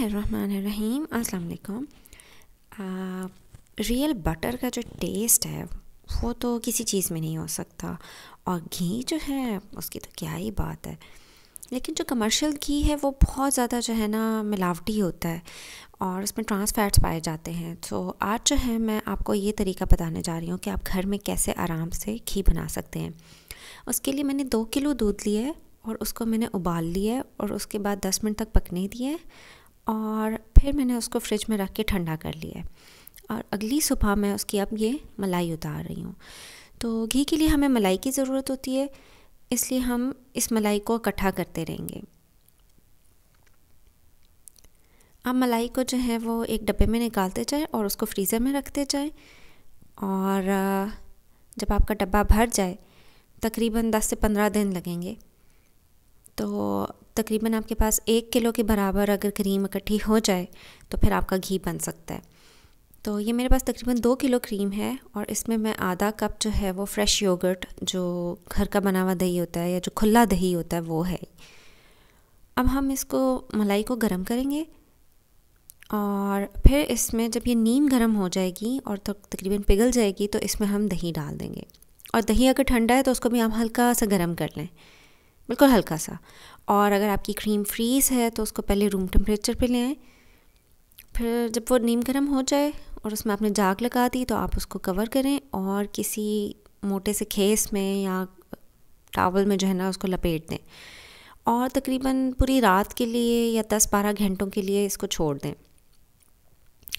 बिस्मिल्लाहिर्रहमानिर्रहीम। अस्सलाम वालेकुम। रियल बटर का जो टेस्ट है वो तो किसी चीज़ में नहीं हो सकता, और घी जो है उसकी तो क्या ही बात है। लेकिन जो कमर्शियल घी है वो बहुत ज़्यादा जो है ना मिलावटी होता है और उसमें ट्रांस फैट्स पाए जाते हैं। तो आज जो है मैं आपको ये तरीका बताने जा रही हूँ कि आप घर में कैसे आराम से घी बना सकते हैं। उसके लिए मैंने 2 किलो दूध लिया है और उसको मैंने उबाल लिया है और उसके बाद 10 मिनट तक पकने दिए और फिर मैंने उसको फ्रिज में रख के ठंडा कर लिया है। और अगली सुबह मैं उसकी अब ये मलाई उतार रही हूँ। तो घी के लिए हमें मलाई की ज़रूरत होती है, इसलिए हम इस मलाई को इकट्ठा करते रहेंगे। अब मलाई को जो है वो एक डब्बे में निकालते जाएं और उसको फ्रीज़र में रखते जाएं। और जब आपका डब्बा भर जाए, तकरीबन 10 से 15 दिन लगेंगे, तो तकरीबन आपके पास 1 किलो के बराबर अगर क्रीम इकट्ठी हो जाए तो फिर आपका घी बन सकता है। तो ये मेरे पास तकरीबन 2 किलो क्रीम है और इसमें मैं आधा कप जो है वो फ्रेश योगर्ट, जो घर का बना हुआ दही होता है या जो खुला दही होता है, वो है। अब हम इसको मलाई को गर्म करेंगे और फिर इसमें जब ये नीम गर्म हो जाएगी और तो तकरीबन पिघल जाएगी तो इसमें हम दही डाल देंगे। और दही अगर ठंडा है तो उसको भी हम हल्का सा गर्म कर लें, बिल्कुल हल्का सा। और अगर आपकी क्रीम फ्रीज़ है तो उसको पहले रूम टेम्परेचर पे ले आएँ। फिर जब वो नीम गर्म हो जाए और उसमें आपने जाग लगा दी तो आप उसको कवर करें और किसी मोटे से खेस में या टॉवल में जो है ना उसको लपेट दें और तकरीबन पूरी रात के लिए या 10-12 घंटों के लिए इसको छोड़ दें।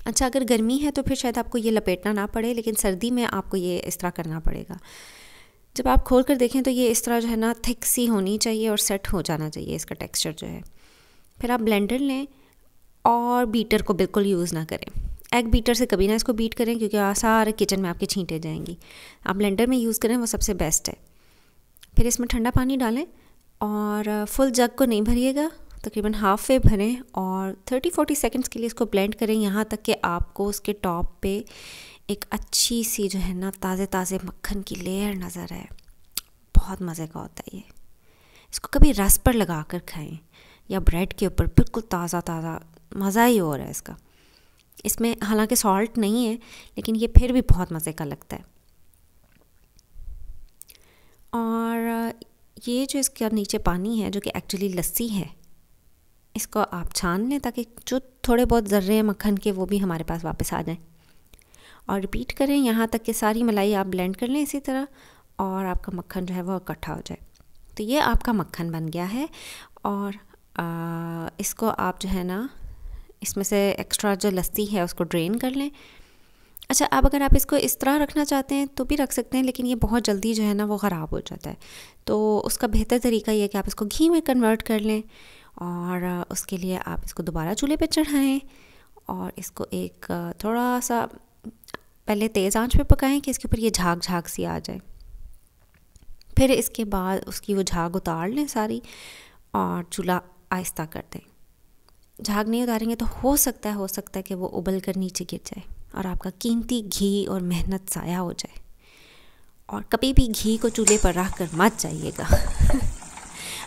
अच्छा, अगर गर्मी है तो फिर शायद आपको ये लपेटना ना पड़े, लेकिन सर्दी में आपको ये इस तरह करना पड़ेगा। जब आप खोल कर देखें तो ये इस तरह जो है ना थिक सी होनी चाहिए और सेट हो जाना चाहिए इसका टेक्सचर जो है। फिर आप ब्लेंडर लें और बीटर को बिल्कुल यूज़ ना करें। एग बीटर से कभी ना इसको बीट करें क्योंकि सारे किचन में आपके छींटे जाएंगी। आप ब्लेंडर में यूज़ करें, वो सबसे बेस्ट है। फिर इसमें ठंडा पानी डालें और फुल जग को नहीं भरिएगा, तकरीबन हाफ वे भरें और 30-40 सेकंड्स के लिए इसको ब्लेंड करें, यहाँ तक कि आपको उसके टॉप पे एक अच्छी सी जो है ना ताज़े ताज़े मक्खन की लेयर नज़र आए। बहुत मज़े का होता है ये। इसको कभी रस पर लगा कर खाएँ या ब्रेड के ऊपर, बिल्कुल ताज़ा ताज़ा मज़ा ही हो रहा है इसका। इसमें हालांकि सॉल्ट नहीं है, लेकिन ये फिर भी बहुत मज़े का लगता है। और ये जो इसका नीचे पानी है जो कि एक्चुअली लस्सी है, इसको आप छान लें ताकि जो थोड़े बहुत ज़र्रे हैं मक्खन के वो भी हमारे पास वापस आ जाएं। और रिपीट करें यहाँ तक कि सारी मलाई आप ब्लेंड कर लें इसी तरह और आपका मक्खन जो है वो इकट्ठा हो जाए। तो ये आपका मक्खन बन गया है। और इसको आप जो है ना इसमें से एक्स्ट्रा जो लस्सी है उसको ड्रेन कर लें। अच्छा, अब अगर आप इसको इस तरह रखना चाहते हैं तो भी रख सकते हैं, लेकिन ये बहुत जल्दी जो है ना वो ख़राब हो जाता है। तो उसका बेहतर तरीका ये है कि आप इसको घी में कन्वर्ट कर लें और उसके लिए आप इसको दोबारा चूल्हे पे चढ़ाएं और इसको एक थोड़ा सा पहले तेज़ आंच पे पकाएं कि इसके ऊपर ये झाग झाग सी आ जाए। फिर इसके बाद उसकी वो झाग उतार लें सारी और चूल्हा आहिस्ता कर दें। झाग नहीं उतारेंगे तो हो सकता है कि वो उबल कर नीचे गिर जाए और आपका कीमती घी और मेहनत ज़ाया हो जाए। और कभी भी घी को चूल्हे पर रख कर मत जाइएगा।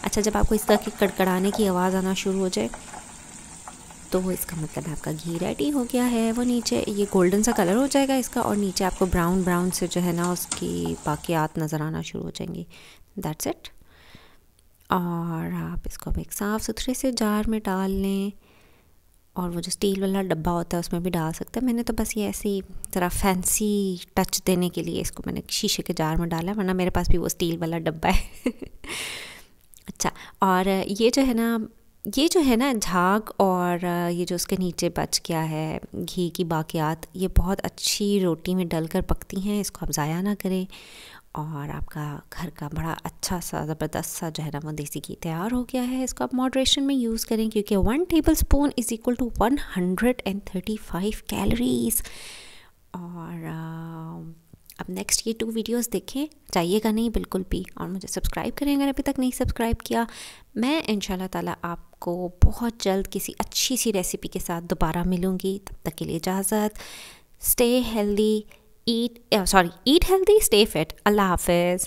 अच्छा, जब आपको इस तरह की कड़कड़ाने की आवाज़ आना शुरू हो जाए तो इसका मतलब है आपका घी रेडी हो गया है। वो नीचे ये गोल्डन सा कलर हो जाएगा इसका और नीचे आपको ब्राउन ब्राउन से जो है ना उसकी बाकियात नज़र आना शुरू हो जाएंगी। That's it. और आप इसको एक साफ़ सुथरे से जार में डाल लें और वो जो स्टील वाला डब्बा होता है उसमें भी डाल सकते हैं। मैंने तो बस ये ऐसे ही ज़रा फैंसी टच देने के लिए इसको मैंने शीशे के जार में डाला, वरना मेरे पास भी वो स्टील वाला डब्बा है। अच्छा, और ये जो है ना झाग और ये जो उसके नीचे बच गया है घी की बाकियात, ये बहुत अच्छी रोटी में डलकर पकती हैं। इसको आप ज़ाया ना करें और आपका घर का बड़ा अच्छा सा ज़बरदस्त सा जो है ना वो देसी घी तैयार हो गया है। इसको आप मॉडरेशन में यूज़ करें क्योंकि 1 tablespoon is equal to 135 calories. और अब नेक्स्ट ये 2 वीडियोस देखें, चाहिएगा नहीं बिल्कुल भी, और मुझे सब्सक्राइब करें अगर अभी तक नहीं सब्सक्राइब किया। मैं इंशाल्लाह ताला आपको बहुत जल्द किसी अच्छी सी रेसिपी के साथ दोबारा मिलूँगी। तब तक के लिए इजाज़त। Stay healthy, eat healthy, stay fit. Allah Hafiz.